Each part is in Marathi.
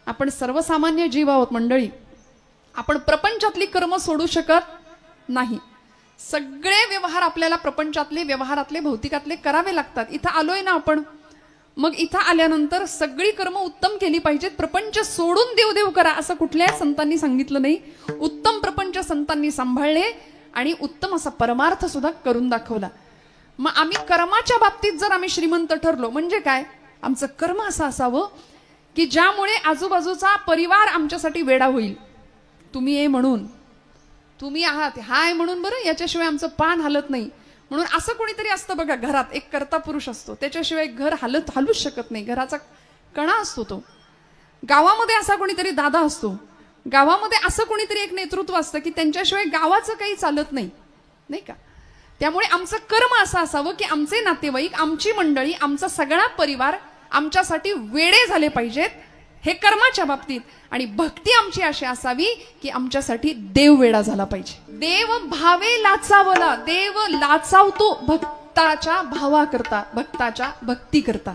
आपण सर्वसामान्य जीव आहोत मंडळी. आपण प्रपंचातली कर्म सोडू शकत नाही. सगळे व्यवहार आपल्याला प्रपंचातले, व्यवहारातले, भौतिकातले करावे लागतात. इथं आलोय ना आपण, मग इथं आल्यानंतर सगळी कर्म उत्तम केली पाहिजेत. प्रपंच सोडून देव करा असं कुठल्याही संतांनी सांगितलं नाही. उत्तम प्रपंच संतांनी सांभाळले आणि उत्तम असा परमार्थ सुद्धा करून दाखवला. मग आम्ही कर्माच्या बाबतीत जर आम्ही श्रीमंत ठरलो म्हणजे काय, आमचं कर्म असं असावं की ज्यामुळे आजूबाजूचा परिवार आमच्यासाठी वेडा होईल. तुम्ही ये म्हणून, तुम्ही आहात हाय म्हणून, बरं याच्याशिवाय आमचं पान हलत नाही म्हणून. असं कोणीतरी असतं बघा, घरात एक कर्ता पुरुष असतो, त्याच्याशिवाय घर हलूच शकत नाही, घराचा कणा असतो तो. गावामध्ये असा कोणीतरी दादा असतो, गावामध्ये असं कोणीतरी एक नेतृत्व असतं की त्यांच्याशिवाय गावाचं काही चालत नाही, नाही का. त्यामुळे आमचं कर्म असं असावं की आमचे नातेवाईक, आमची मंडळी, आमचा सगळा परिवार आमच्यासाठी वेडे झाले पाहिजेत, हे कर्माच्या बाबतीत. आणि भक्ती आमची अशी असावी की आमच्यासाठी देव वेडा झाला पाहिजे. देव भावे लाचावला, देव लाचावतो भक्ताच्या भावा करता, भक्ताच्या भक्ती करता.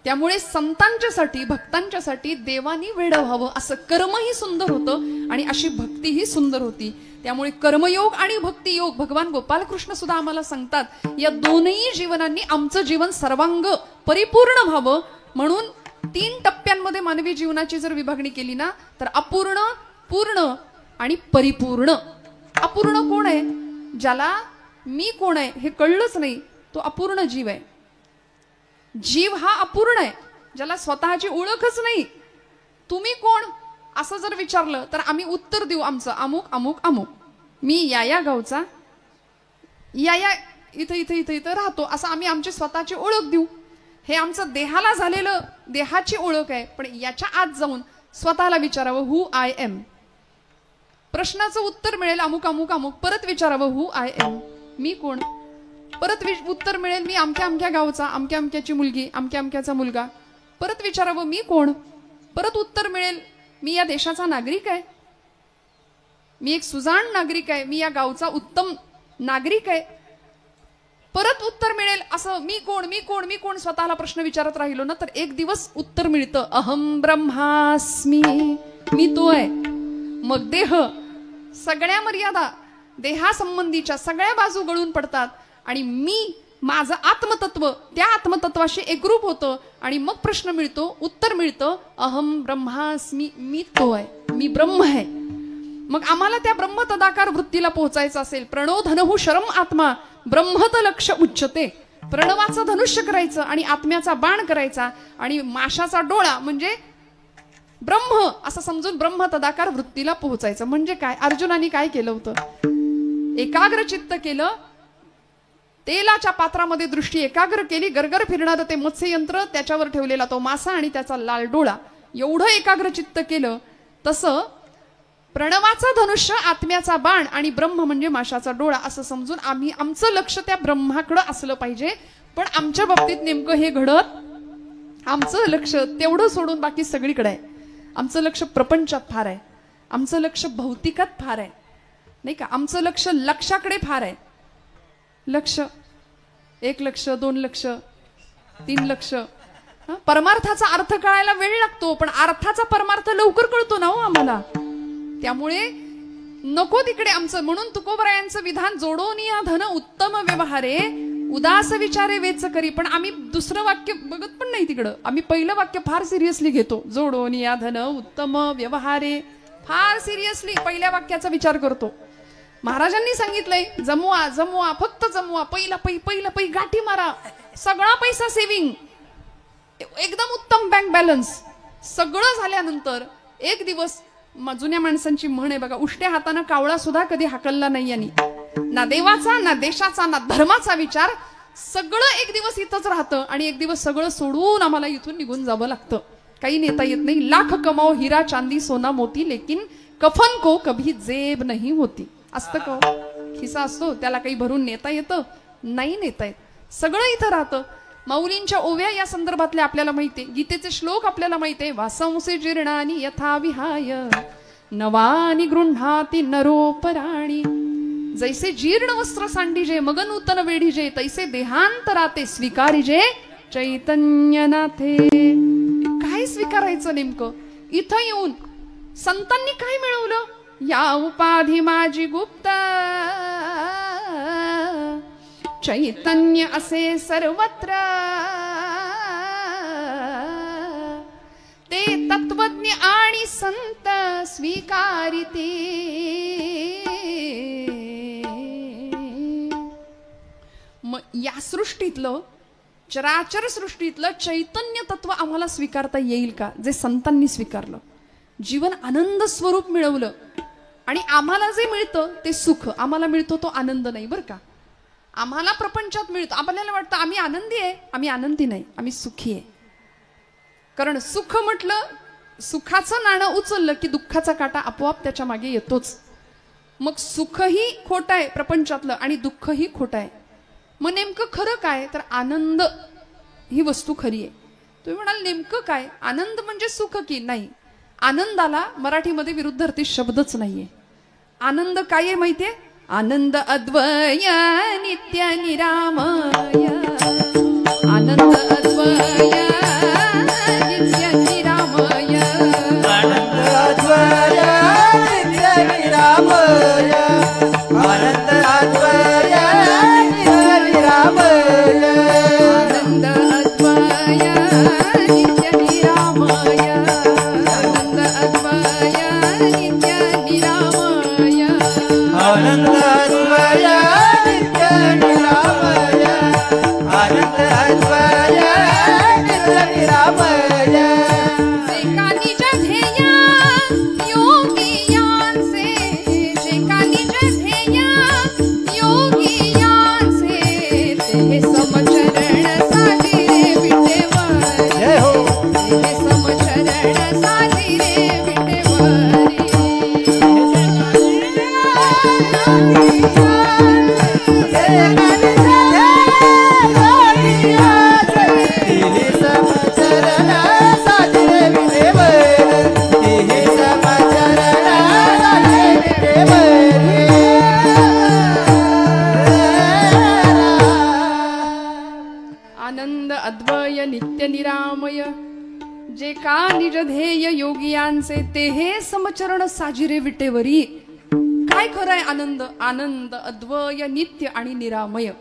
त्यामुळे संतांच्यासाठी, भक्तांच्यासाठी देवानी वेडं व्हावं असं कर्मही सुंदर होतं आणि अशी भक्तीही सुंदर होती. त्यामुळे कर्मयोग आणि भक्तियोग भगवान गोपालकृष्ण सुद्धा आम्हाला सांगतात, या दोनही जीवनांनी आमचं जीवन सर्वांग परिपूर्ण व्हावं. म्हणून 3 टप्प्यांमध्ये मानवी जीवनाची जर विभागणी केली ना तर अपूर्ण, पूर्ण आणि परिपूर्ण. अपूर्ण कोण आहे? ज्याला मी कोण आहे हे कळलंच नाही, तो अपूर्ण जीव आहे. जीव हा अपूर्ण आहे, ज्याला स्वतःची ओळखच नाही. तुम्ही कोण असं जर विचारलं तर आम्ही उत्तर देऊ आमचं अमुक अमुक अमुक. मी या गावचा, या इथं इथं इथं इथं राहतो, असं आम्ही आमची स्वतःची ओळख देऊ. हे आमचं देहाला झालेलं, देहाची ओळख आहे. पण याच्या आत जाऊन स्वतःला विचारावं हु आय एम. प्रश्नाचं उत्तर मिळेल अमुक अमुक अमुक. परत विचारावं हु आय एम, मी कोण. परत उत्तर मिळेल मी अमक्या अमक्या गावचा, अमक्या अमक्याची मुलगी, अमक्या अमक्याचा मुलगा. परत विचारावं मी कोण. परत उत्तर मिळेल मी या देशाचा नागरिक आहे, मी एक सुजाण नागरिक आहे, मी या गावचा उत्तम नागरिक आहे. परत उत्तर मिळेल असं मी कोण, मी कोण, मी कोण. स्वतःला प्रश्न विचारत राहिलो ना तर एक दिवस उत्तर मिळतं अहम ब्रह्मास्मी, मी तो आहे. मग देह, सगळ्या मर्यादा देहासंबंधीच्या सगळ्या बाजू गळून पडतात आणि मी, माझं आत्मतत्व त्या आत्मतत्वाशी एकरूप होतं. आणि मग प्रश्न मिळतो, उत्तर मिळतं अहम ब्रह्मास्मी, मी तो आहे, मी ब्रह्म आहे. मग आम्हाला त्या ब्रह्म तदाकार वृत्तीला पोहोचायचं असेल, प्रणो धनहु शरम आत्मा ब्रह्मत लक्ष उच्चते. प्रणवाचं धनुष्य करायचं आणि आत्म्याचा बाण करायचा आणि माशाचा डोळा म्हणजे ब्रह्म असं समजून ब्रह्म तदाकार वृत्तीला पोहोचायचं. म्हणजे काय, अर्जुनाने काय केलं होतं, एकाग्र चित्त केलं, तेलाच्या पात्रामध्ये दृष्टी एकाग्र केली, गरगर फिरणारं ते मत्स्ययंत्र, त्याच्यावर ठेवलेला तो मासा आणि त्याचा लाल डोळा, एवढं एकाग्र चित्त केलं. तसं प्रणवाचा धनुष्य, आत्म्याचा बाण आणि ब्रह्म म्हणजे माशाचा डोळा असं समजून आम्ही आमचं लक्ष त्या ब्रह्माकडं असलं पाहिजे. पण आमच्या बाबतीत नेमकं हे घडत, आमचं लक्ष तेवढं सोडून बाकी सगळीकडे आहे. आमचं लक्ष प्रपंचात फार आहे, आमचं लक्ष भौतिकात फार आहे, नाही का. आमचं लक्ष लक्षाकडे फार आहे. लक्ष 1 लक्ष, 2 लक्ष, 3 लक्ष. परमार्थाचा अर्थ कळायला वेळ लागतो, पण अर्थाचा परमार्थ लवकर कळतो ना हो आम्हाला. त्यामुळे नको तिकडे आमचं. म्हणून तुकोबरायांचं विधान, जोडोनिया धन उत्तम व्यवहारे उदास विचारे वेच करी. पण आम्ही दुसरं वाक्य बघत पण नाही तिकडं. आम्ही पहिलं वाक्य फार सिरियसली घेतो, जोडोनिया धन उत्तम व्यवहारे, फार सिरियसली पहिल्या वाक्याचा विचार करतो. महाराजांनी सांगितलंय जमवा जमवा, फक्त जमवा, पहिला पै गाठी मारा, सगळा पैसा सेविंग, एकदम उत्तम बँक बॅलन्स. सगळं झाल्यानंतर एक दिवस, जुन्या माणसांची म्हण आहे बघा, उष्ट्या हातानं कावळा सुद्धा कधी हाकलला नाही यांनी. ना देवाचा, ना देशाचा, ना धर्माचा विचार. सगळं एक दिवस इथंच राहतं आणि एक दिवस सगळं सोडून आम्हाला इथून निघून जावं लागतं. काही नेता येत नाही. लाख कमाओ हिरा चांदी सोना मोती, लेकिन कफन को कभी जेब नाही होती. असतं का, खिसा असतो त्याला काही भरून नेता येतं? नाही नेता येत. सगळं इथं राहतं. माऊलींच्या ओव्या या संदर्भातल्या आपल्याला माहितीये, गीतेचे श्लोक आपल्याला माहितीये. वासंसे जीर्णानी यथा विहाय नवानी गृह्णाती नरोपराणी. जैसे जीर्ण वस्त्र सांडिजे मग नूतन वेढीजे, तैसे देहांतराते स्वीकारिजे चैतन्यनाथे. काय स्वीकारायचं नेमकं? इथं येऊन संतांनी काय मिळवलं? या उपाधी माझी गुप्त, चैतन्य असे सर्वत्र, ते तत्वज्ञ आणि संत स्वीकारिते. मग या सृष्टीतलं, चराचर सृष्टीतलं चैतन्य तत्व आम्हाला स्वीकारता येईल का? जे संतांनी स्वीकारलं, जीवन आनंद स्वरूप मिळवलं. आणि आम्हाला जे मिळतं ते सुख, आम्हाला मिळतो तो आनंद नाही बरं का. आम्हाला प्रपंचात मिळतो, आपल्याला वाटतं आम्ही आनंदी आहे, आम्ही आनंदी नाही, आम्ही सुखी आहे. कारण सुख म्हटलं, सुखाचं नाणं उचललं की दुःखाचा काटा आपोआप त्याच्या मागे येतोच. मग सुखही खोटं आहे प्रपंचातलं आणि दुःखही खोटं आहे. मग नेमकं खरं काय? तर आनंद ही वस्तू खरी आहे. तुम्ही म्हणाल नेमकं काय? आनंद म्हणजे सुख की नाही? आनंदाला मराठीमध्ये विरुद्धार्थी शब्दच नाहीये. आनंद काय आहे माहितीये? आनंद अद्वय नित्य निरामय, आनंद अद्वय नित्य निरामय, आनंद अद्वय नित्य निरामय, आनंद अद्वय नित्य निरामय, आनंद अद्वय नित्य निरामय, आनंद अद्वय नित्य निरामय, आनंद अद्वय नित्य निरामय, आनंद अद्वय नित्य निरामय. जे का निज ध्येय योगियांचे, जे का निज ध्येय योगियांचे, ते समचरण साजिरे विटेवरी, जय हो. ते समचरण साजिरे विटेवरी. आनंद अद्वय नित्य निरामय, जे का निज ध्येय योगियांचे, ते हे समचरण साजिरे विटेवरी. काय खरं आहे आनंद? आनंद अद्वय नित्य आणि निरामय.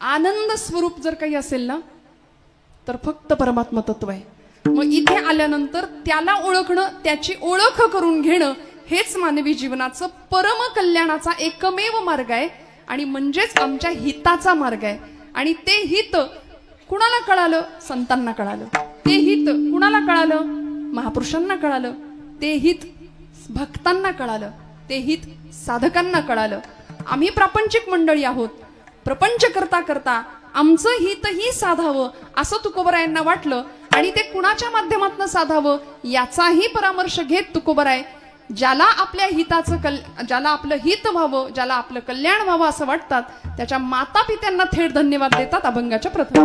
आनंद स्वरूप जर काही असेल ना तर फक्त परमात्मा तत्व आहे. मग इथे आल्यानंतर त्याला ओळखणं, त्याची ओळख करून घेणं, हेच मानवी जीवनाचं परम कल्याणाचा एकमेव मार्ग आहे आणि म्हणजेच आमच्या हिताचा मार्ग आहे. आणि ते हित कुणाला कळालं? संतांना कळालं. ते हित कुणाला कळालं? महापुरुषांना कळालं. ते हित भक्तांना कळालं. ते हित साधकांना कळालं. आम्ही प्रापंचिक मंडळी आहोत. प्रपंच करता करता आमचं हितही साधावं असं तुकोबरायांना वाटलं आणि ते कुणाच्या माध्यमातून साधावं याचाही परामर्श घेत तुकोबराय ज्याला आपल्या हिताचं ज्याला आपलं हित व्हावं, ज्याला आपलं कल्याण व्हावं असं वाटतात, त्याच्या माता पित्यांना थेट धन्यवाद देतात अभंगाच्या प्रथम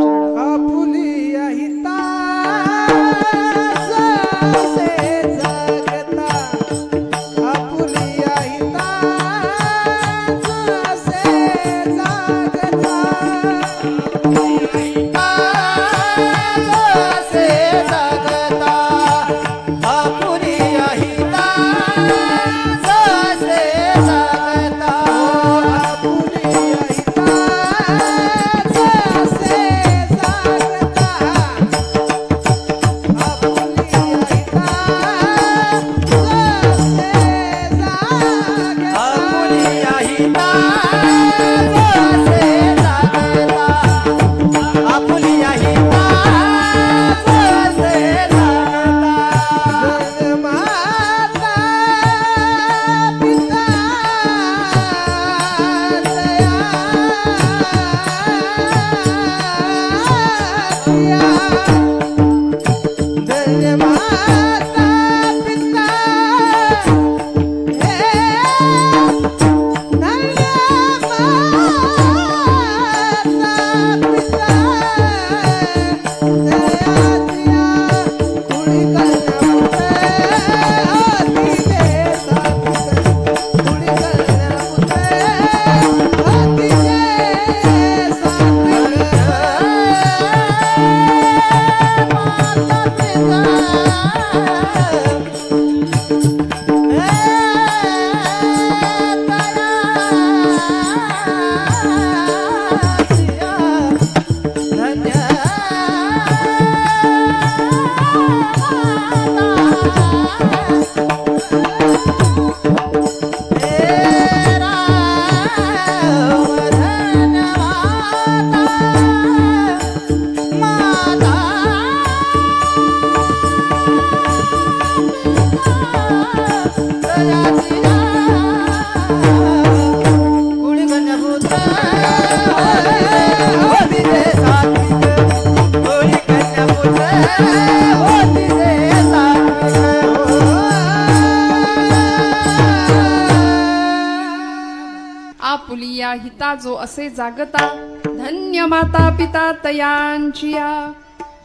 आपुलिया हिता जो असे जागता धन्य माता पिता तयांचिया.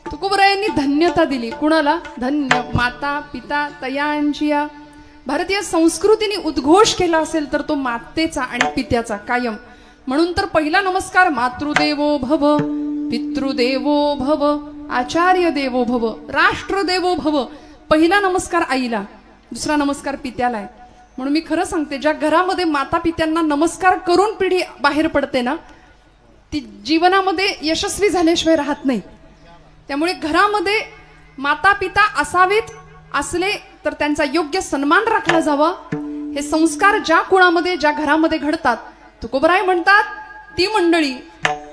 तुकोबरायांनी धन्यता दिली कुणाला? धन्य माता पिता तयांचिया. भारतीय संस्कृतीने उद्घोष केला असेल तर तो मातेचा आणि पित्याचा कायम. म्हणून तर पहिला नमस्कार मातृदेवो भव, पितृदेवो भव, आचार्य देवो भव, राष्ट्रदेवो भव. पहिला नमस्कार आईला, दुसरा नमस्कार पित्याला आहे. म्हणून मी खरं सांगते, ज्या घरामध्ये माता पित्यांना नमस्कार करून पिढी बाहेर पडते ना, ती जीवनामध्ये यशस्वी झाल्याशिवाय राहत नाही. त्यामुळे घरामध्ये माता पिता असावेत, असले तर त्यांचा योग्य सन्मान राखला जावा. हे संस्कार ज्या कुळामध्ये ज्या घरामध्ये घडतात, तुकोबराय म्हणतात ती मंडळी,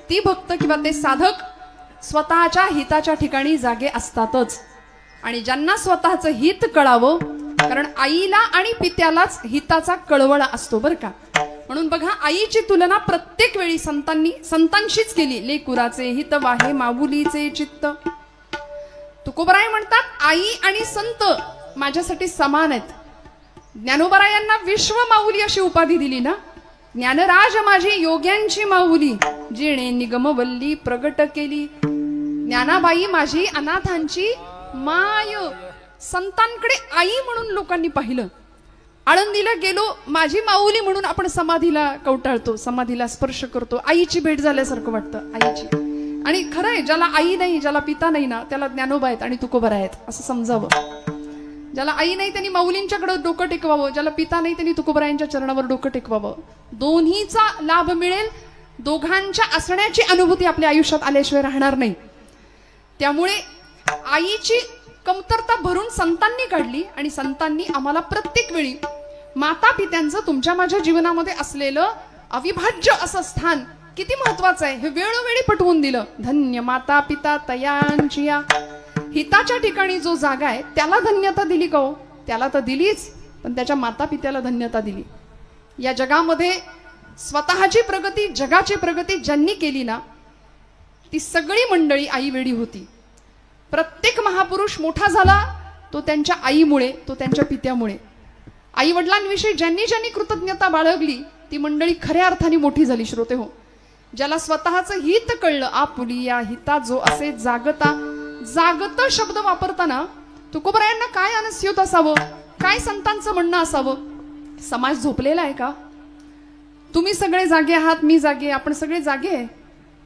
ती भक्त किंवा ते साधक स्वतःच्या हिताच्या ठिकाणी जागे असतातच. आणि ज्यांना स्वतःचं हित कळावं, कारण आईला आणि पित्यालाच हिताचा कळवळा असतो बरं का. म्हणून बघा, आईची तुलना प्रत्येक वेळी संतांशीच केली. लेकुराचे हित वाहे माऊलीचे चित्त. तुकोबराय म्हणतात आई आणि संत माझ्यासाठी समान आहेत. ज्ञानोबरायांना विश्व माऊली अशी उपाधी दिली ना. ज्ञानराज माझी योग्यांची माऊली, जिणे निगमवल्ली प्रगट केली. ज्ञानाबाई माझी अनाथांची माय. संतांकडे आई म्हणून लोकांनी पाहिलं. आळंदीला गेलो, माझी माऊली म्हणून आपण समाधीला कवटाळतो, समाधीला स्पर्श करतो, आईची भेट झाल्यासारखं वाटतं आईची. आणि खरंय, ज्याला आई नाही, ज्याला पिता नाही ना, त्याला ज्ञानोबा आहेत आणि तुकोबरा आहेत असं समजावं. ज्याला आई नाही त्यांनी माऊलींच्याकडे डोकं टेकवावं, ज्याला पिता नाही त्यांनी तुकोबरायांच्या चरणावर डोकं टेकवावं. दोन्हीचा लाभ मिळेल. दोघांच्या असण्याची अनुभूती आपल्या आयुष्यात आल्याशिवाय राहणार नाही. त्यामुळे आईची कमतरता भरून संतांनी काढली आणि संतांनी आम्हाला प्रत्येक वेळी माता पित्यांचं तुमच्या माझ्या जीवनामध्ये असलेलं अविभाज्य असं स्थान किती महत्वाचं आहे हे वेळोवेळी पटवून दिलं. धन्य माता पिता तयांचिया. हिताच्या ठिकाणी जो जागा आहे त्याला धन्यता दिली का हो? त्याला तर दिलीच, पण त्याच्या माता पित्याला धन्यता दिली. या जगामध्ये स्वतःची प्रगती, जगाची प्रगती ज्यांनी केली ना, ती सगळी मंडळी आई वेळी होती. प्रत्येक महापुरुष मोठा झाला तो त्यांच्या आईमुळे, तो त्यांच्या पित्यामुळे. आई वडिलांविषयी ज्यांनी ज्यांनी कृतज्ञता बाळगली ती मंडळी खऱ्या अर्थाने मोठी झाली. श्रोते हो, ज्याला स्वतःचं हित कळलं, आपुलिया हिता जो असे जागता. जागत शब्द वापरताना तुकोबरायांना काय अनस्यूत असावं, काय संतांचं म्हणणं असावं? समाज झोपलेला आहे का? तुम्ही सगळे जागे आहात, मी जागे, आपण सगळे जागे आहे.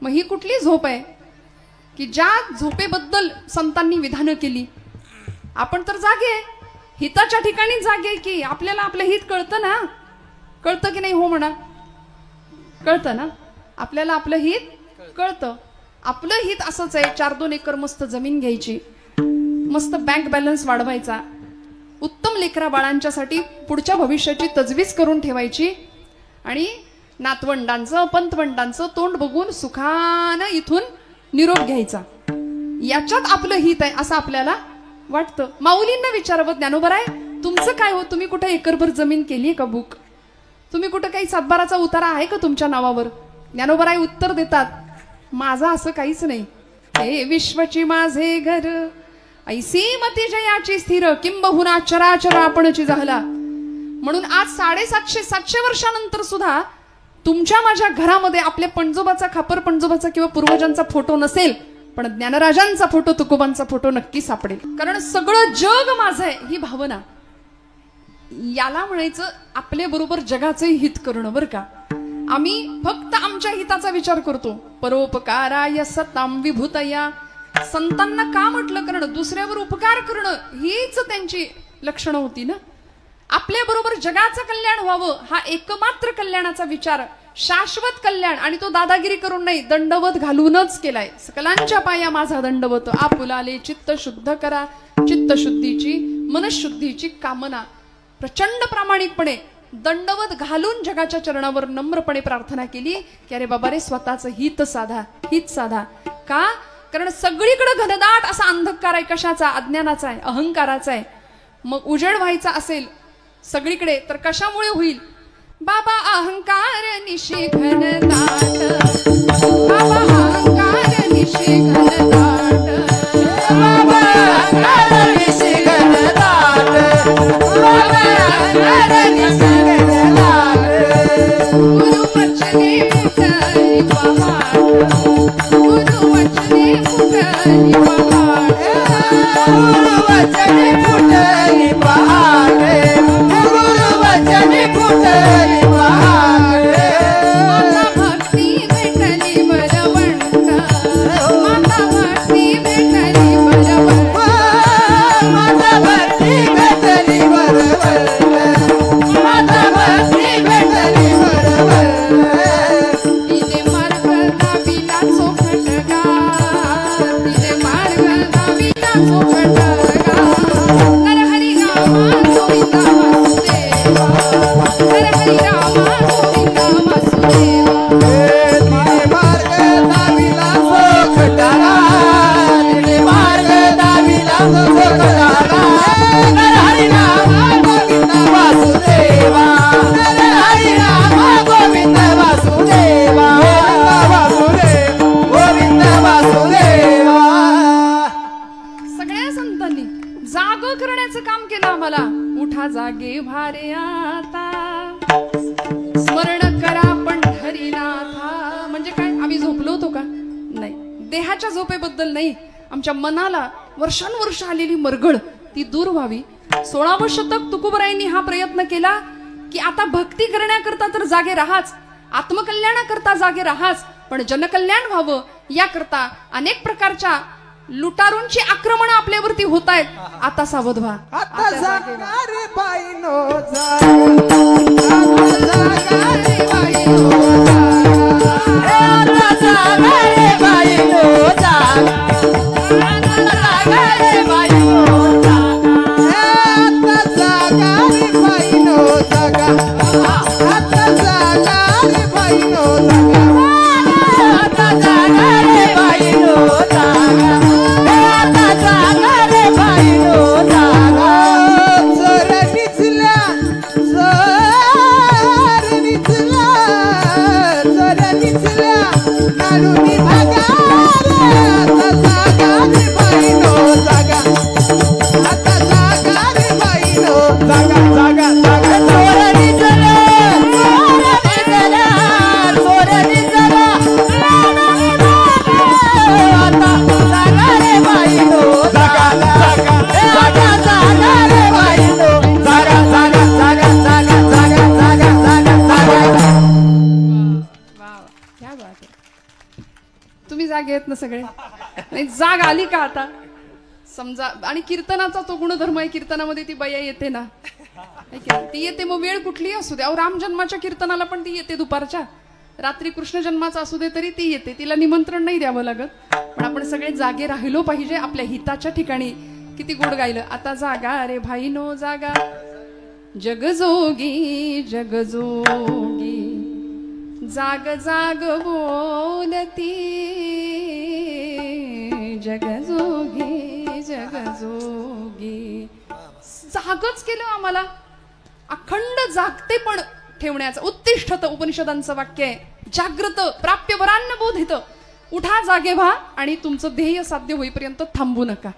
मग ही कुठली झोप आहे की ज्या झोपेबद्दल संतांनी विधानं केली? आपण तर जागे, हिताच्या ठिकाणी जागे की आपल्याला आपलं हित कळतं ना. कळतं की नाही? हो म्हणा. कळतं ना, आपल्याला आपलं हित कळतं. आपलं हित असंच आहे, 4-2 एकर मस्त जमीन घ्यायची, मस्त बँक बॅलन्स वाढवायचा, उत्तम लेकरा बाळांच्यासाठी पुढच्या भविष्याची तजवीज करून ठेवायची आणि नातवंडांचं पंतवंडांचं तोंड बघून सुखानं इथून निरोप घ्यायचा. याच्यात आपलं हित आहे असं आपल्याला वाटतं. माऊलींना विचारावं, ज्ञानोबराय तुमचं काय हो? तुम्ही कुठे एकरभर जमीन केली का बुक? तुम्ही कुठं काही सातबाराचा उतारा आहे का तुमच्या नावावर? ज्ञानोबराय उत्तर देतात, माझं असं काहीच नाही. हे विश्वची माझे घर, ऐसी मती जयाची स्थिर, किंबहुना चराचर आपणची झाला. म्हणून आज 750-700 वर्षानंतर सुद्धा तुमच्या माझ्या घरामध्ये आपल्या पणजोबाचा, खापर पणजोबाचा किंवा पूर्वजांचा फोटो नसेल, पण ज्ञानराजांचा फोटो, तुकोबांचा फोटो नक्की सापडेल. कारण सगळं जग माझं आहे ही भावना, याला म्हणायचं आपल्या बरोबर जगाचंही हित करणं बरं का. आम्ही फक्त आमच्या हिताचा विचार करतो. परोपकाराय सताम विभूतया. संतांना का म्हटलं? कारण दुसऱ्यावर उपकार करणं हीच त्यांची लक्षणं होती ना. आपल्या बरोबर जगाचं कल्याण व्हावं हा एकमात्र कल्याणाचा विचार, शाश्वत कल्याण. आणि तो दादागिरी करून नाही, दंडवत घालूनच केलाय. सकलांच्या पाया माझा दंडवत, आपुलाले चित्त शुद्ध करा, चित्त शुद्धीची मनशुद्धीची कामना प्रचंड प्रामाणिकपणे दंडवत घालून जगाच्या चरणावर नम्रपणे प्रार्थना केली की अरे बाबा रे स्वतःचं हित साधा का कारण सगळीकडे घनदाट असा अंधकार आहे कशाचा अज्ञानाचा आहे अहंकाराचा आहे मग उजेड व्हायचा असेल सगळीकडे तर कशामुळे होईल बाबा अहंकार निशी घनदाट बाबा अहंकार निशी घनदाट बाबा अहंकार निशी घनदाट बाबा अहंकार निशी घनदाट गुरु वचने फुटली पहाड गुरु वचने फुटली पहाड गुरु वचने फुटली पहाड गुरु वचने फुटली पहाड माता भक्ती भेटली बळवंत माता भक्ती भेटली बळवंत माता भक्ती भेटली बळवंत माता भक्ती भेटली बळवंत तिने मार्ग दाविला चोखटगा तिने मार्ग दाविला चोखटगा नर हरी रामा गोविंदा वासुदेवा नर हरी रामा गोविंदा वासुदेवा तिने मार्ग दाविला चोखटगा तिने मार्ग दाविला चोखटगा नर हरी रामा गोविंद वासुदेवा नर हरी रामा गोविंद वासुदेवा गोविंद वासुदेवा सगळ्या संतांनी जाग करण्याचं काम केलं आम्हाला उठा जागे भारे आता स्मरण करा पंढरीनाथा म्हणजे काय आम्ही झोपलो होतो का नाही देहाच्या झोपेबद्दल नाही आमच्या मनाला वर्षानुवर्ष आलेली मरगळ ती दूर व्हावी 16वे शतक तुकोबरायांनी हा प्रयत्न केला की आता भक्ती करण्याकरता तर जागे राहाच आत्मकल्याणाकरता जागे राहाच पण जनकल्याण व्हावं याकरता अनेक प्रकारच्या लुटारूंची आक्रमण आपल्यावरती होत आहेत आता सावध व्हा आता जागा रे बाईनो जागा जागा रे बाईनो जागा जागा रे बाईनो जागा जागा रे बाईनो जागा आता जागा रे बाईनो जागा आता जागा रे बाईनो जागा आता जागा रे बाईनो जागा आता जागा रे बाईनो जागा चोर निचला नाडूनी भागा आता जागा रे बाईनो जागा आता जागा रे बाईनो जागा जागा जागा चोर निचला चोर निचला नाडूनी भागा आता जागा रे बाईनो जागा जागा जागा जागा रे बाईनो जागा जागा जागा जागा जागा जागा जागा जागा क्या बात आहे तुम्ही जागे आहेत ना सगळे नाही जाग आली का आता समजा आणि कीर्तनाचा तो गुणधर्म आहे कीर्तनामध्ये ती बया येते ना है की नाही? ती येते मग वेळ कुठली असू दे अहो राम जन्माच्या कीर्तनाला पण ती येते दुपारच्या रात्री कृष्ण जन्माचा असू दे तरी ती येते तिला निमंत्रण नाही द्यावं लागत पण आपण सगळे जागे राहिलो पाहिजे आपल्या हिताच्या ठिकाणी किती गोड गायलं आता जागा रे भाईनो जागा जगजोगी जगजोगी जाग जाग बोलती जगजोगी जगजोगी जागच केलं आम्हाला अखंड जागते पण ठेवण्याचं उत्तिष्ठत उपनिषदांचं वाक्य आहे जागृत प्राप्य वरान्न बोधित उठा जागे व्हा आणि तुमचं ध्येय साध्य होईपर्यंत थांबू नका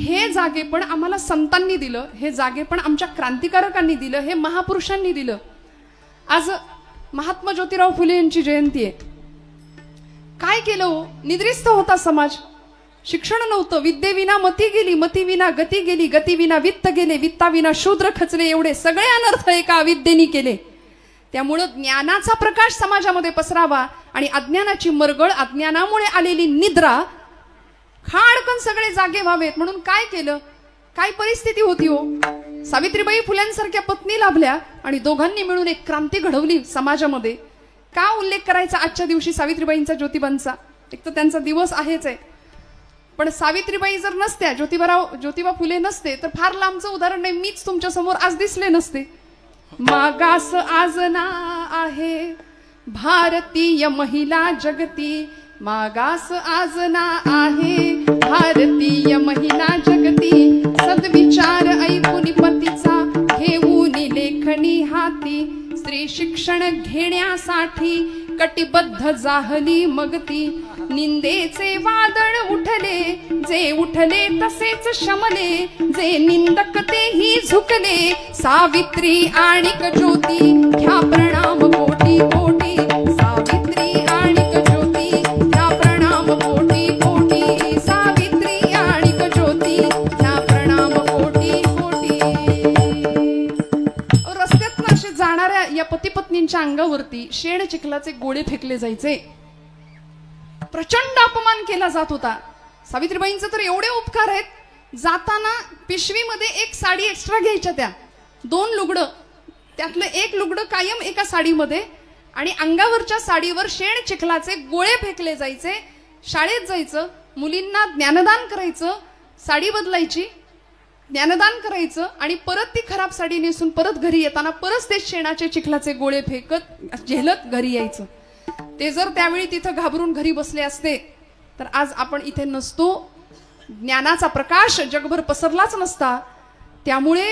हे जागेपण आम्हाला संतांनी दिलं हे जागेपण आमच्या क्रांतिकारकांनी दिलं हे महापुरुषांनी दिलं आज महात्मा ज्योतिराव फुले यांची जयंती आहे काय केलं निद्रिस्त होता समाज शिक्षण नव्हतं विद्येविना मती गेली मतीविना गती गेली गतीविना वित्त गेले वित्ताविना शूद्र खचले एवढे सगळे अनर्थ एका अविद्येने केले त्यामुळे ज्ञानाचा प्रकाश समाजामध्ये पसरावा आणि अज्ञानाची मरगळ अज्ञानामुळे आलेली निद्रा खाडकन सगळे जागे व्हावेत म्हणून काय केलं काय परिस्थिती होती हो सावित्रीबाई फुल्यांसारख्या पत्नी लाभल्या आणि दोघांनी मिळून एक क्रांती घडवली समाजामध्ये का उल्लेख करायचा आजच्या दिवशी सावित्रीबाईंचा ज्योतिबांचा एक तर त्यांचा दिवस आहेच आहे पण सावित्रीबाई जर नसत्या, ज्योतिबा फुले नसते, तर फार लांबचं उदाहरण नाही, मीच तुमच्या समोर आज दिसले नसते. मागास आज ना आहे भारतीय महिला जगती, मागास आज ना आहे भारतीय महिला जगती. सद्विचार ऐकून पतीचा घेऊन लेखणी हाती, स्त्री शिक्षण घेण्यासाठी कटिबद्ध जाहली मग ती. निंदेचे वादळ उठले, जे उठले तसेच शमले, जे निंदक तेही झुकले. सावित्री आणिक ज्योती घ्या प्रणाम कोटी कोटी, सावित्री आणिक ज्योती घ्या प्रणाम कोटी कोटी, सावित्री आणिक ज्योती घ्या प्रणाम कोटी कोटी. रस्त्यातनं असे जाणाऱ्या या पती पत्नींच्या अंगावरती शेण चिखलाचे गोळे फेकले जायचे, प्रचंड अपमान केला जात होता. सावित्रीबाईंचे तर एवढे उपकार आहेत, जाताना पिशवीमध्ये एक साडी एक्स्ट्रा घ्यायच्या, त्या 2 लुगडं, त्यातलं एक लुगडं कायम एका साडीमध्ये, आणि अंगावरच्या साडीवर शेण चिखलाचे गोळे फेकले जायचे. शाळेत जायचं, मुलींना ज्ञानदान करायचं, साडी बदलायची, ज्ञानदान करायचं, आणि परत ती खराब साडी नेसून परत घरी येताना परत ते शेणाचे चिखलाचे गोळे फेकत झेलत घरी यायचं. ते जर त्यावेळी तिथं घाबरून घरी बसले असते तर आज आपण इथे नसतो, ज्ञानाचा प्रकाश जगभर पसरलाच नसता. त्यामुळे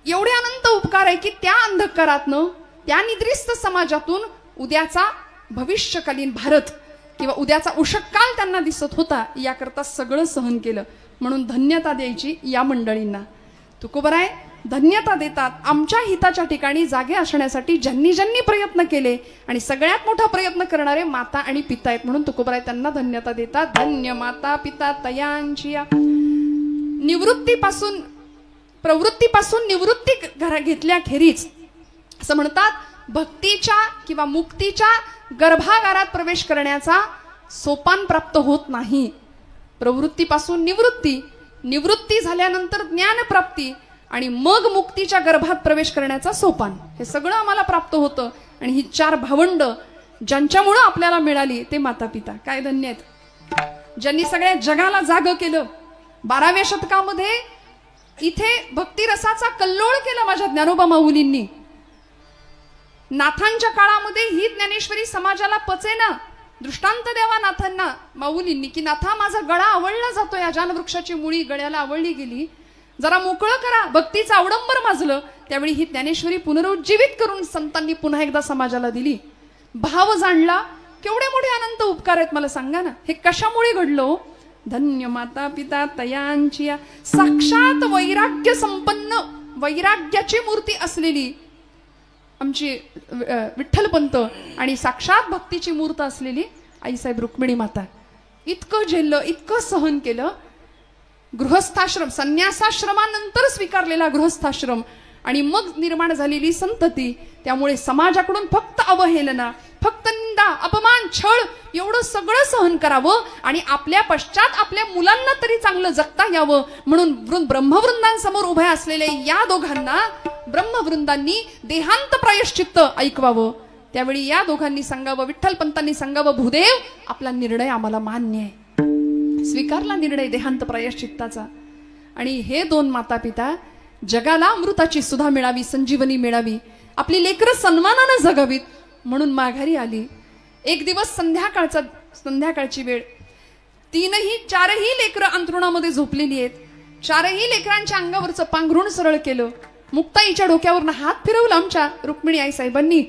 एवढे अनंत उपकार आहे की त्या अंधकारातनं, त्या निद्रिस्त समाजातून उद्याचा भविष्यकालीन भारत किंवा उद्याचा उषःकाल त्यांना दिसत होता, याकरता सगळं सहन केलं. म्हणून धन्यता द्यायची या मंडळींना. तुकोबराय धन्यता देतात आमच्या हिताच्या ठिकाणी जागे असण्यासाठी ज्यांनी ज्यांनी प्रयत्न केले, आणि सगळ्यात मोठा प्रयत्न करणारे माता आणि पिता आहेत, म्हणून तुकोबराय त्यांना धन्यता देतात. धन्य माता पिता तयांची. प्रवृत्तीपासून निवृत्ती घेतल्याखेरीज असं म्हणतात, भक्तीच्या किंवा मुक्तीच्या गर्भागारात प्रवेश करण्याचा सोपान प्राप्त होत नाही. प्रवृत्तीपासून निवृत्ती झाल्यानंतर ज्ञान प्राप्ती, आणि मग मुक्तीच्या गर्भात प्रवेश करण्याचा सोपान, हे सगळं आम्हाला प्राप्त होतं. आणि ही 4 भावंड ज्यांच्यामुळं आपल्याला मिळाली ते माता पिता काय धन्य आहेत, ज्यांनी सगळ्या जगाला जाग केलं. 12व्या शतकामध्ये इथे भक्तिरसाचा कल्लोळ केला माझ्या ज्ञानोबा माऊलींनी. नाथांच्या काळामध्ये ही ज्ञानेश्वरी समाजाला पचेना. दृष्टांत द्यावा नाथांना माऊलींनी की नाथा माझा गळा आवळला जातो, या जान वृक्षाची मुळी गळ्याला आवळली गेली, जरा मोकळं करा. भक्तीचं अवडंबर माजलं. त्यावेळी ही ज्ञानेश्वरी पुनरुज्जीवित करून संतांनी पुन्हा एकदा समाजाला दिली. भाव जाणला. केवढे मोठे अनंत उपकार आहेत मला सांगा ना. हे कशामुळे घडलं? धन्य माता पिता तयांची. साक्षात वैराग्य संपन्न, वैराग्याची मूर्ती असलेली आमची विठ्ठलपंत आणि साक्षात भक्तीची मूर्त असलेली आईसाहेब रुक्मिणी माता. इतकं झेललं, इतकं सहन केलं. गृहस्थाश्रम, संन्यासाश्रमानंतर स्वीकारलेला गृहस्थाश्रम आणि मग निर्माण झालेली संतती. त्यामुळे समाजाकडून फक्त अवहेलना, फक्त निंदा, अपमान, छळ एवढं सगळं सहन करावं आणि आपल्या पश्चात आपल्या मुलांना तरी चांगलं जगता यावं म्हणून ब्रह्मवृंदांसमोर उभ्या असलेले या दोघांना ब्रह्मवृंदांनी देहांत प्रायश्चित्त ऐकवावं. त्यावेळी या दोघांनी सांगावं, विठ्ठलपंतांनी सांगावं, भूदेव आपला निर्णय आम्हाला मान्य आहे. स्वीकारला निर्णय देहांत प्रायश्चित्ताचा. आणि हे 2 माता पिता जगाला अमृताची सुधा मिळावी, संजीवनी मिळावी, आपली लेकरं सन्मानानं जगावीत म्हणून माघारी आली. एक दिवस संध्याकाळची वेळ, 4ही लेकरं अंथरुणामध्ये झोपलेली आहेत. 4ही लेकरांच्या अंगावरचं पांघरुण सरळ केलं. मुक्ताईच्या डोक्यावरनं हात फिरवला आमच्या रुक्मिणी आई साहेबांनी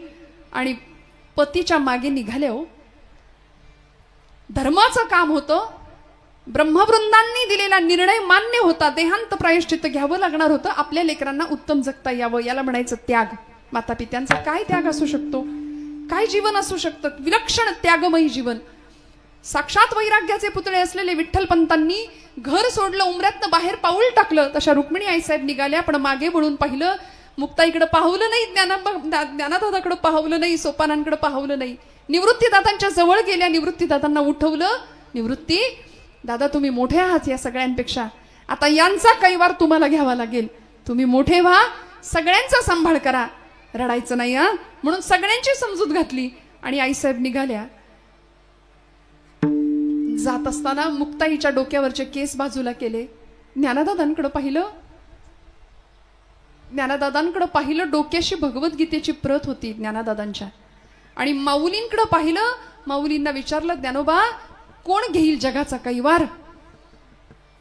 आणि पतीच्या मागे निघाले. हो, धर्माचं काम होतं. ब्रह्मवृंदांनी दिलेला निर्णय मान्य होता. देहांत प्रायश्चित्त घ्यावं लागणार होतं. आपल्या लेकरांना उत्तम जगता यावं, याला म्हणायचं त्याग. माता पित्यांचा काय त्याग असू शकतो, काय जीवन असू शकतं, विलक्षण त्यागमयी जीवन. साक्षात वैराग्याचे पुतळे असलेले विठ्ठलपंतांनी घर सोडलं, उमऱ्यातनं बाहेर पाऊल टाकलं. तशा रुक्मिणी आईसाहेब निघाल्या, पण मागे वळून पाहिलं. मुक्ताईकडे पाहवलं नाही, ज्ञानादादाकडे पाहवलं नाही, सोपानांकडे पाहवलं नाही. निवृत्तीदादांच्या जवळ गेल्या, निवृत्तीदादांना उठवलं. निवृत्ती दादा, तुम्ही मोठे आहात या सगळ्यांपेक्षा, आता यांचा कैवार तुम्हाला घ्यावा लागेल. तुम्ही मोठे व्हा, सगळ्यांचा सांभाळ करा, रडायचं नाही हा. म्हणून सगळ्यांची समजूत घातली आणि आईसाहेब निघाल्या. जात असताना मुक्ताईच्या डोक्यावरचे केस बाजूला केले, ज्ञानदादांकडे पाहिलं, डोक्याशी भगवद्गीतेची प्रत होती ज्ञानदादांच्या, आणि माऊलींकडे पाहिलं, माऊलींना विचारलं, ज्ञानोबा कोण घेईल जगाचा कैवार?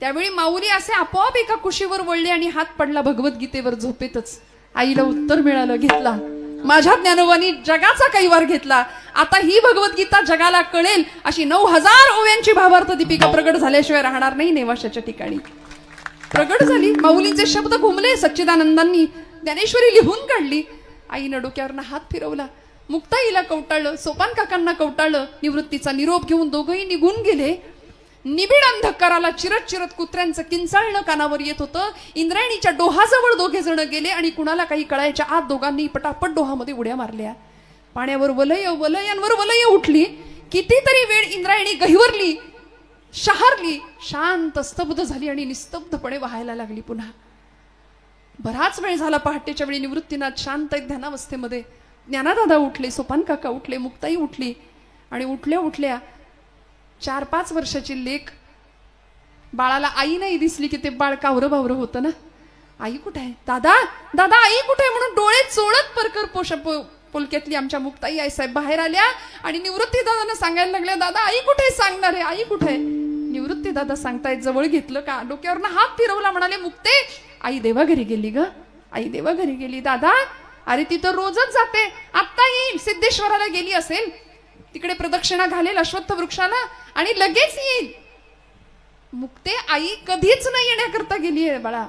त्यावेळी माऊली असे आपोआप एका कुशीवर वळले आणि हात पडला भगवद्गीतेवर झोपेतच. आईला उत्तर मिळालं, घेतला. माझ्या ज्ञानोबानी जगाचा कैवार घेतला. आता ही भगवद्गीता जगाला कळेल अशी 9000 ओव्यांची भावार्थ दीपिका प्रगट झाल्याशिवाय राहणार नाही नेवाशाच्या ठिकाणी. प्रगट झाली, माऊलींचे शब्द घुमले, सच्चिदानंदांनी ज्ञानेश्वरी लिहून काढली. आईनं डोक्यावरनं हात फिरवला, मुक्ताईला कवटाळलं, सोपान काकांना कवटाळलं. निवृत्तीचा निरोप घेऊन दोघंही निघून गेले. निबिड अंधकाराला चिरत चिरत कुत्र्यांचं किंचाळणं कानावर येत होतं. इंद्रायणीच्या डोहाजवळ दोघे जण गेले आणि कुणाला काही कळायच्या आत दोघांनी पटापट डोहामध्ये उड्या मारल्या. पाण्यावर वलयांवर वलय उठली. कितीतरी वेळ इंद्रायणी गहिवरली, शहारली, शांत स्तब्ध झाली आणि निस्तब्धपणे वाहायला लागली. पुन्हा बराच वेळ झाला. पहाटेच्या वेळी निवृत्तीनाथ शांत ध्यानावस्थेमध्ये. ज्ञानदादा उठले, सोपान काका उठले, मुक्ताई उठली आणि उठल्या 4-5 वर्षाची लेक. बाळाला आई नाही दिसली की ते बाळ कावरं बावरं होतं ना. आई कुठे आहे? दादा दादा आई कुठे आहे म्हणून डोळे चोळत परकर पोलक्यातली आमच्या मुक्ताई आई साहेब बाहेर आल्या आणि निवृत्ती दादांना सांगायला लागल्या, दादा आई कुठे आहे? सांगणार आहे, आई कुठे आहे? निवृत्ती दादा सांगतायत, जवळ घेतलं का, डोक्यावरनं हात फिरवला, म्हणाले, मुक्ते आई देवाघरी गेली ग, आई देवाघरी गेली. दादा अरे ती तर रोजच जाते, आत्ता येईल, सिद्धेश्वराला गेली असेल, तिकडे प्रदक्षिणा घालेल अश्वत्थ वृक्षाला आणि लगेच येईल. मुक्ते आई कधीच नाही येण्याकरता गेली आहे बाळा.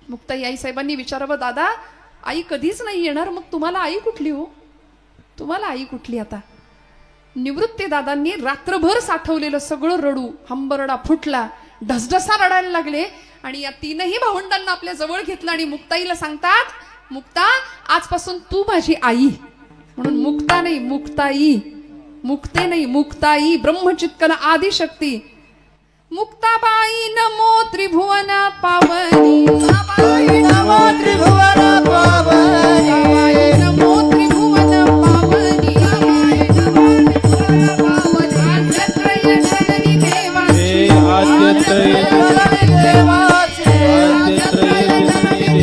मुक्ताई आई साहेबांनी विचारावं, दादा आई कधीच नाही येणार, मग तुम्हाला आई कुठली हो? तुम्हाला आई कुठली आता? निवृत्ती दादांनी रात्रभर साठवलेलं सगळं रडू हंबरडा फुटला, ढसढसा रडायला लागले आणि या तीनही भावंडांना आपल्या जवळ घेतलं आणि मुक्ताईला सांगतात, मुक्ता आजपासून तू माझी आई. म्हणून मुक्ता नाही मुक्ताई, मुक्ते नाही मुक्ताई, ब्रह्मचित्कन आदिशक्ती. मुक्ताबाई नमो त्रिभुवन पावनी, नमो त्रिभुवन पावनी, नमो त्रिभुवन पावनी, आद्यत्रय जननी देवाची, आद्यत्रय जननी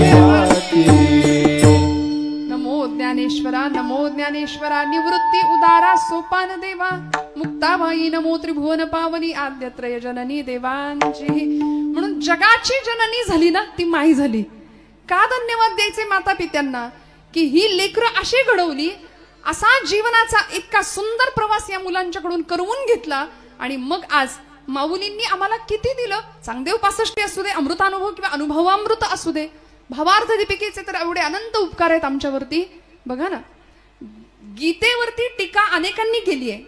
देवाची. नमो ज्ञानेश्वरा, नमो ज्ञानेश्वरा, निवृत्ती उदारा सोपान देवा. मुक्ताबाई नमो त्रिभुवन पावनी, आद्यत्रय जननी देवांची. म्हणून जगाची जननी झाली ना, ती माई झाली. का धन्यवाद द्यायचे माता पित्यांना की ही लेकरं अशी घडवली, असा जीवनाचा इतका सुंदर प्रवास या मुलांच्याकडून करवून घेतला. आणि मग आज माऊलींनी आम्हाला किती दिलं. चांगदेव 65 असू दे, अमृतानुभव किंवा अनुभवामृत असू दे, भावार्थ दीपिकेचे तर एवढे अनंत उपकार आहेत आमच्यावरती. बघा ना, गीतेवरती टीका अनेकांनी केली आहे.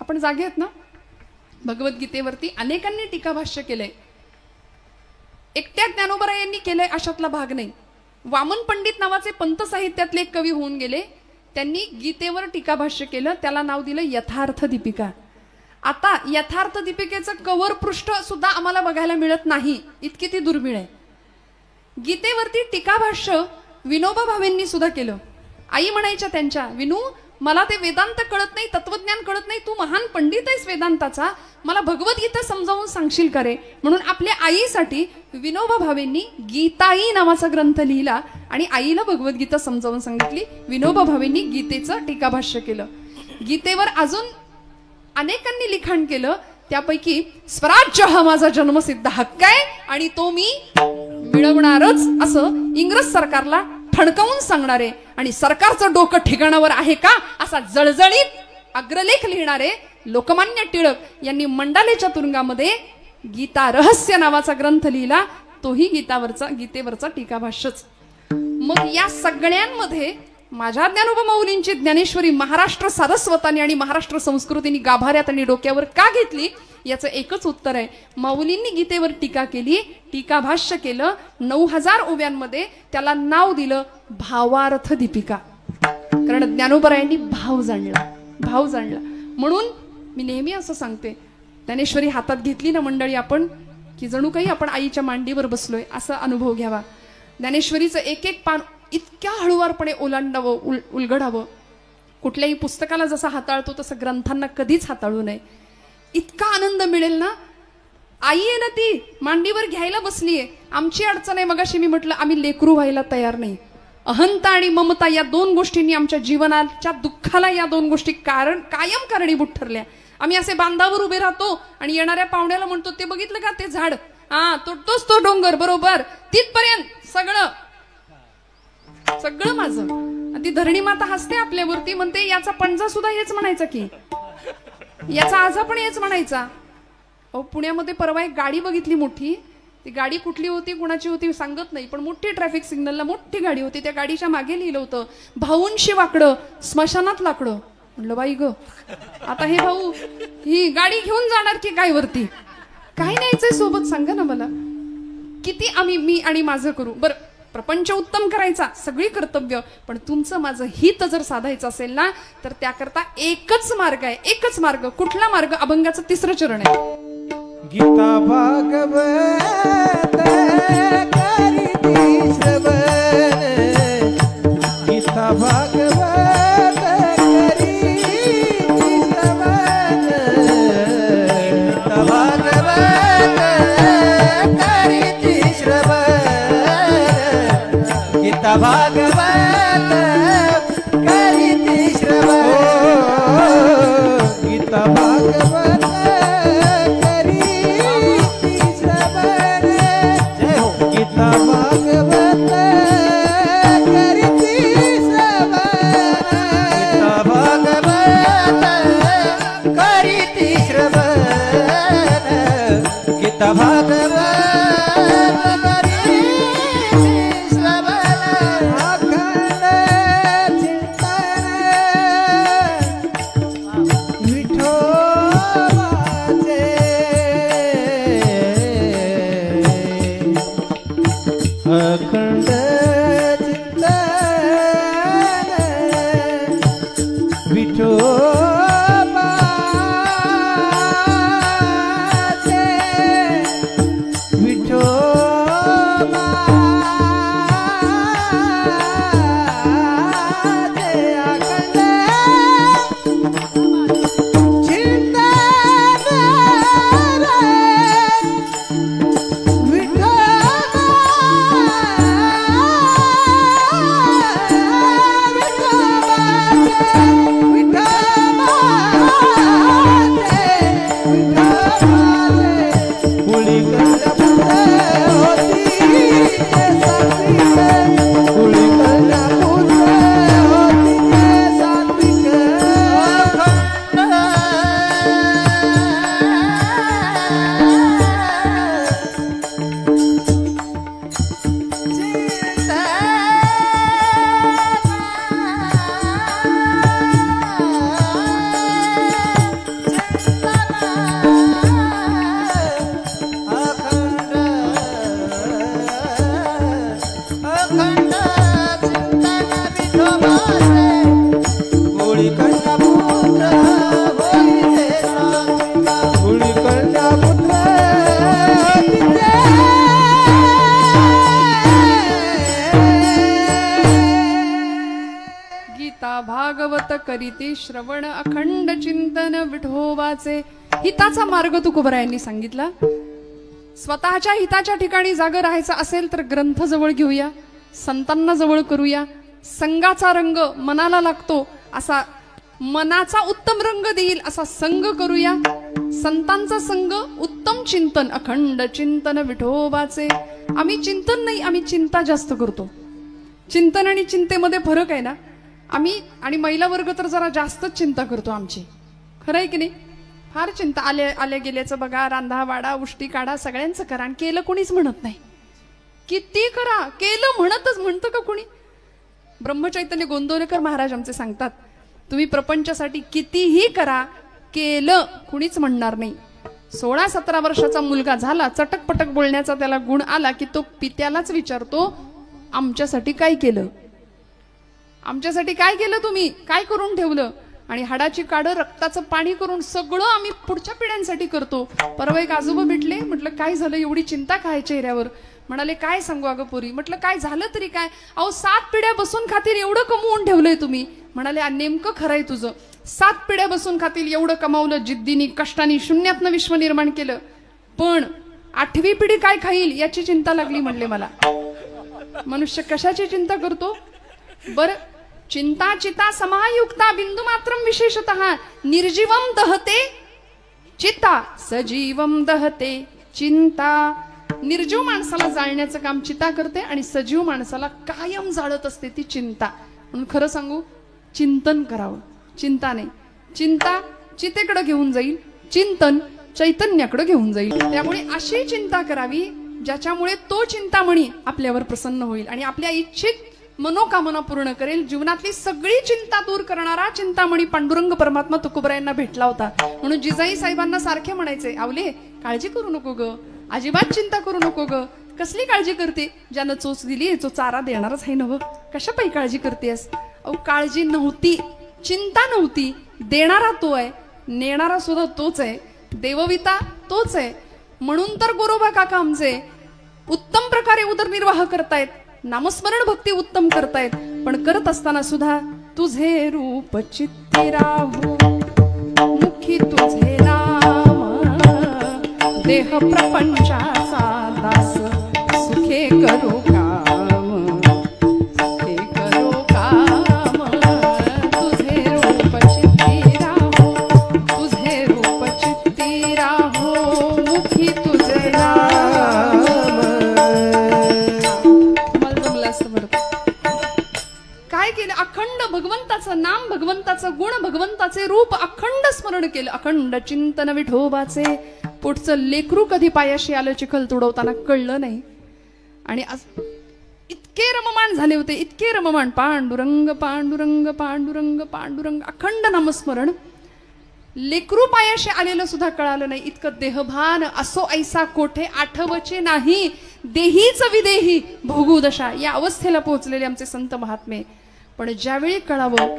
आपण जागे आहेत ना, भगवद्गीतेवरती अनेकांनी टीका भाष्य केलंय. एकट्या ज्ञानोबरायांनी केलंय अशातला भाग नाही. वामन पंडित नावाचे पंत साहित्यातले एक कवी होऊन गेले, त्यांनी गीतेवर टीका भाष्य केलं, त्याला नाव दिलं यथार्थ दीपिका. आता यथार्थ दीपिकेचं कव्हर पृष्ठ सुद्धा आम्हाला बघायला मिळत नाही, इतकी ती दुर्मिळ आहे. गीतेवरती टीका भाष्य विनोबा भावेंनी सुद्धा केलं. आई म्हणायच्या त्यांच्या, विनू मला ते वेदांत कळत नाही, तत्वज्ञान कळत नाही, तू महान पंडित आहेस वेदांताचा, मला भगवद्गीता समजावून सांगशील का रे? म्हणून आपल्या आईसाठी विनोबा भावेंनी गीताई नावाचा ग्रंथ लिहिला आणि आईला भगवद्गीता समजावून सांगितली. विनोबा भावेंनी गीतेचं टीकाभाष्य केलं. गीतेवर अजून अनेकांनी लिखाण केलं, त्यापैकी स्वराज्य हा माझा जन्मसिद्ध हक्क आहे आणि तो मी मिळवणारच असं इंग्रज सरकारला ठणकावून सांगणारे आणि सरकारचं डोकं ठिकाणावर आहे का असा जळजळीत अग्रलेख लिहिणारे लोकमान्य टिळक यांनी मंडालेच्या तुरुंगामध्ये गीता रहस्य नावाचा ग्रंथ लिहिला, तोही गीतेवरचा टीकाभाष्यच. मग या सगळ्यांमध्ये माझ्या ज्ञानोबा माऊलींची ज्ञानेश्वरी महाराष्ट्र सारस्वताने आणि महाराष्ट्र संस्कृतीने गाभाऱ्यात आणि डोक्यावर का घेतली याचं एकच उत्तर आहे. माऊलींनी गीतेवर टीका केली, टीकाभाष्य केलं, 9000 ओव्यांमध्ये त्याला नाव दिलं भावार्थ दीपिका. कारण ज्ञानोबरायांनी भाव जाणला. म्हणून मी नेहमी असं सांगते, ज्ञानेश्वरी हातात घेतली ना मंडळी आपण, की जणू काही आपण आईच्या मांडीवर बसलोय असा अनुभव घ्यावा. ज्ञानेश्वरीचं एक एक पान इतक्या हळुवारपणे ओलांडावं, उलगडावं. कुठल्याही पुस्तकाला जसं हाताळतो तसं ग्रंथांना कधीच हाताळू नये. इतका आनंद मिळेल ना. आई आहे ना ती मांडीवर घ्यायला बसलीये. आमची अडचण आहे. मगाशी मी म्हटलं आम्ही लेकरू व्हायला तयार नाही. अहंता आणि ममता या दोन गोष्टींनी आमच्या जीवनाच्या दुःखाला या दोन गोष्टी कायम कारणीभूत ठरल्या. आम्ही असे बांधावर उभे राहतो आणि येणाऱ्या पाहुण्याला म्हणतो ते बघितलं का ते झाड, हा तोच तो डोंगर, बरोबर तिथपर्यंत सगळं माझं. ती धरणी माता हसते आपल्यावरती, म्हणते याचा पणजा सुद्धा हेच म्हणायचा की, याचा आजा पण हेच म्हणायचा. अहो पुण्यामध्ये परवा एक गाडी बघितली मोठी. ती गाडी कुठली होती कुणाची होती सांगत नाही, पण मोठी ट्रॅफिक सिग्नलला मोठी गाडी होती. त्या गाडीच्या मागे लिहिलं होतं भाऊंशी वाकडं स्मशानात लाकडं. म्हणलं बाई ग, आता हे भाऊ ही गाडी घेऊन जाणार की काय वरती, काय न्यायचंय सोबत सांगा ना मला. किती मी आणि माझं करू बरं. प्रपंच उत्तम करायचा सगळी कर्तव्य, पण तुमचं माझं हित जर साधायचं असेल ना तर त्याकरता एकच मार्ग आहे. एकच मार्ग. कुठला मार्ग? अभंगाचं 3रं चरण आहे. गीता भागवत करीती श्रवण, गीता भागवत करीती श्रवण, गीता भागवत करीती श्रवण, गीता भागवत करीती श्रवण, गीता भागवत भागवत करीती श्रवण, अखंड चिंतन विठोबाचे. हिताचा मार्ग तुकोबरायांनी सांगितला. स्वतःच्या हिताच्या ठिकाणी जागा राहायचं असेल तर ग्रंथ जवळ घेऊया, संतांना जवळ करूया. संघाचा रंग मनाला लागतो असा, मनाचा उत्तम रंग देईल असा संघ करूया. संतांचा संघ, उत्तम चिंतन, अखंड चिंतन विठोबाचे. आम्ही चिंतन नाही, आम्ही चिंता जास्त करतो. चिंतन आणि चिंतेमध्ये फरक आहे ना. आम्ही आणि महिला वर्ग तर जरा जास्तच चिंता करतो आमची, खरं आहे की नाही. फार चिंता. आल्या गेल्याचं बघा, रांधा वाडा उष्टी काढा, सगळ्यांचं करा. आणि केलं कोणीच म्हणत नाही. किती करा, केलं म्हणतं का कोणी. ब्रह्मचैतन्य गोंदवलेकर महाराज आमचे सांगतात, तुम्ही प्रपंचासाठी कितीही करा, केलं कुणीच म्हणणार नाही. 16-17 वर्षाचा मुलगा झाला, चटकपटक बोलण्याचा त्याला गुण आला की तो पित्यालाच विचारतो, आमच्यासाठी काय केलं, आमच्यासाठी काय केलं, तुम्ही काय करून ठेवलं. आणि हाडाची काढं रक्ताचं पाणी करून सगळं आम्ही पुढच्या पिढ्यांसाठी करतो. परवा एक आजोबा भेटले, म्हटलं काय झालं, एवढी चिंता काय चेहऱ्यावर. म्हणाले काय सांगू अगं पुरी. म्हटलं काय झालं तरी काय. अहो 7 पिढ्या बसून खातील एवढं कमवून ठेवलंय तुम्ही. म्हणाले नेमकं खरंय तुझं. 7 पिढ्या बसून खातील एवढं कमावलं, जिद्दीनी कष्टानी शून्यातनं विश्व निर्माण केलं, पण 8वी पिढी काय खाईल याची चिंता लागली म्हणले मला. मनुष्य कशाची चिंता करतो बर. चिंता चिता समायुक्ता बिंदू मात्रम विशेषतः निर्जीवम दहते चिता सजीवम दहते चिंता. निर्जीव माणसाला जाळण्याचं काम चिता करते आणि सजीव माणसाला कायम जाळत असते ती चिंता. म्हणून खरं सांगू, चिंतन करावं. चिंता नाही. चिंता चितेकडे घेऊन जाईल, चिंतन चैतन्याकडे घेऊन जाईल. त्यामुळे अशी चिंता करावी ज्याच्यामुळे तो चिंतामणी आपल्यावर प्रसन्न होईल आणि आपल्या इच्छित मनोकामना पूर्ण करेल. जीवनातली सगळी चिंता दूर करणारा चिंतामणी पांडुरंग परमात्मा तुकोबरायांना भेटला होता. म्हणून जिजाई साहेबांना सारखे म्हणायचे, आवले काळजी करू नको ग, अजिबात चिंता करू नको ग. कसली काळजी करते, ज्यानं चोच दिली तो चारा देणारच आहे नव, कशा पायी काळजी करतेस. अहो काळजी नव्हती, चिंता नव्हती. देणारा तो आहे, नेणारा सुद्धा तोच आहे, देवविता तोच आहे. म्हणून तर गोरोबा काका आमचे उत्तम प्रकारे उदरनिर्वाह करतायत, नामस्मरण भक्ती उत्तम करतायत. पण करत असताना सुद्धा तुझे रूप चित्ती राहू मुखी तुझे नाम, देह प्रपंचाचा दास सुखे करू काम, सुखे करू काम. तुझे रूप चित्ती राहू, तुझे रूप चित्ती राहू मुखी तुझे नाम. काय केलं, अखंड भगवंताचं नाम, भगवंताचं गुण, भगवंताचे रूप अखंड स्मरण केलं, अखंड चिंतन विठोबाचे. पुढचं लेकरू कधी पायाशी आलं चिखल तुडवताना कळलं नाही. आणि इतके रममाण झाले होते, इतके रममाण. पांडुरंग पांडुरंग पांडुरंग पांडुरंग अखंड नामस्मरण. लेकरू पायाशी आलेलं सुद्धा कळालं नाही. इतकं देहभान. असो ऐसा कोठे आठवचे नाही, देहीच विदेही भोगू दशा. या अवस्थेला पोहोचलेले आमचे संत महात्मे. पण ज्यावेळी कळावं,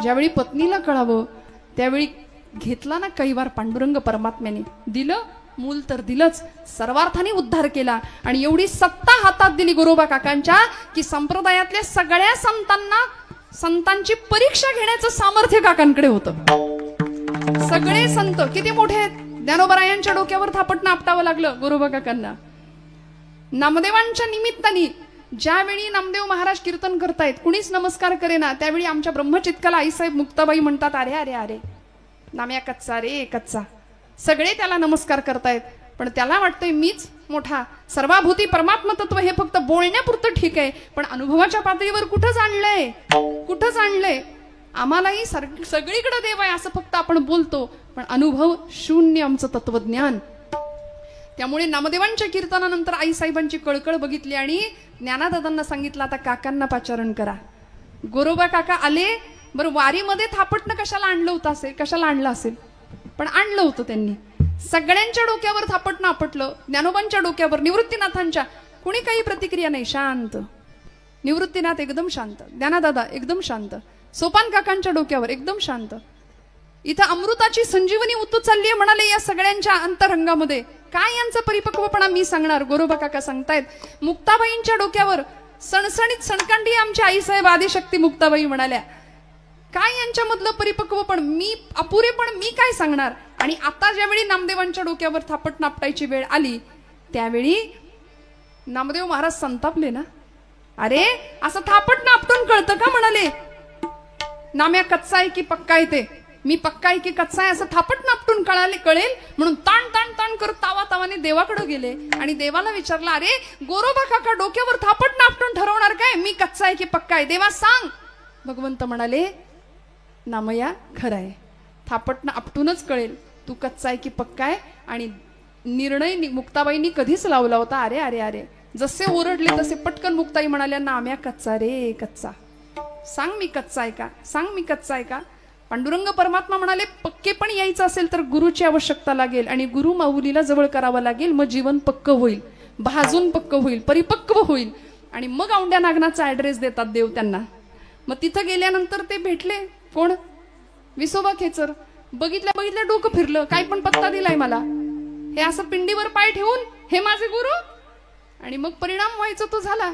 ज्यावेळी पत्नीला कळावं, त्यावेळी घेतला ना कैवार पांडुरंग परमात्म्याने. दिलं मूल तर दिलंच, सर्वार्थाने उद्धार केला. आणि एवढी सत्ता हातात दिली गोरोबा काकांच्या की संप्रदायातल्या सगळ्या संतांची परीक्षा घेण्याचं सामर्थ्य काकांकडे होतं. सगळे संत किती मोठे आहेत. ज्ञानोबरायांच्या डोक्यावर थापटणं आपटावं लागलं गोरोबा काकांना. नामदेवांच्या निमित्ताने ज्यावेळी नामदेव महाराज कीर्तन करतायत, कुणीच नमस्कार करेना, त्यावेळी आमच्या ब्रह्मचित्काला आईसाहेब मुक्ताबाई म्हणतात, अरे अरे अरे नाम्या कच्चा रे कच्चा. सगळे त्याला नमस्कार करतायत, पण त्याला वाटतंय मीच मोठा. सर्वाभूती परमात्म तत्व हे फक्त बोलण्यापुरतं ठीक आहे, पण अनुभवाच्या पातळीवर कुठंच आणलंय, कुठंच आणलंय. आम्हालाही सगळीकडे देव आहे असं फक्त आपण बोलतो, पण अनुभव शून्य आमचं तत्वज्ञान. त्यामुळे नामदेवांच्या कीर्तनानंतर आईसाहेबांची कळकळ बघितली आणि ज्ञानादादांना सांगितलं, आता काकांना पाचारण करा. गोरोबा काका आले. बरं वारीमध्ये थापटणं कशाला आणलं होतं असेल, कशाला आणलं असेल, पण आणलं होतं त्यांनी. सगळ्यांच्या डोक्यावर थापटणं आपटलं. ज्ञानोबांच्या डोक्यावर, निवृत्तीनाथांच्या, कुणी काही प्रतिक्रिया नाही, शांत. निवृत्तीनाथ एकदम शांत, ज्ञानादादा एकदम शांत, सोपान काकांच्या डोक्यावर एकदम शांत. इथं अमृताची संजीवनी उतू चालली म्हणाले या सगळ्यांच्या अंतरंगामध्ये. काय यांचा परिपक्वपणा मी सांगणार, गोरोबा काका सांगतायत. मुक्ताबाईंच्या डोक्यावर सणसणीत सणकांडी आमच्या आईसाहेब आदिशक्ती मुक्ताबाई म्हणाल्या. काय यांच्यामधलं परिपक्वपण, मी अपुरेपण मी काय सांगणार. आणि आता ज्यावेळी नामदेवांच्या डोक्यावर थापट नापटायची वेळ आली, त्यावेळी नामदेव महाराज संतापले ना. अरे असं थापट नापटून कळतं का म्हणाले. नाम्या कच्चा आहे की पक्का आहे, ते मी पक्का आहे की कच्चा आहे असं थापट नापटून कळेल म्हणून ताण ताण ताण करत तावातावाने देवाकडे गेले आणि देवाला विचारलं, अरे गोरोबा काका डोक्यावर थापट नापटून ठरवणार काय, मी कच्चा आहे की पक्का आहे, देवा सांग. भगवंत म्हणाले, नामया खरं आहे, थापटणं आपटूनच कळेल तू कच्चा आहे की पक्का आहे. आणि निर्णय मुक्ताबाईंनी कधीच लावला होता. अरे अरे अरे जसे ओरडले तसे पटकन मुक्ताई म्हणाल्या, नाम्या कच्चा रे कच्चा, सांग मी कच्चा आहे का, सांग मी कच्चा आहे का. पांडुरंग परमात्मा म्हणाले, पक्के पण यायचं असेल तर गुरुची आवश्यकता लागेल आणि गुरु माऊलीला जवळ करावं लागेल, मग जीवन पक्क होईल, भाजून पक्क होईल, परिपक्व होईल. आणि मग औंड्या नागनाचा ऍड्रेस देतात देव त्यांना. मग तिथं गेल्यानंतर ते भेटले, कोण, विसोबा खेचर. बघितल्या बघितल्या डोकं फिरलं, काय पण पत्ता दिलाय मला, हे असं पिंडीवर पाय ठेवून हे माझे गुरु. आणि मग परिणाम व्हायचा तो झाला.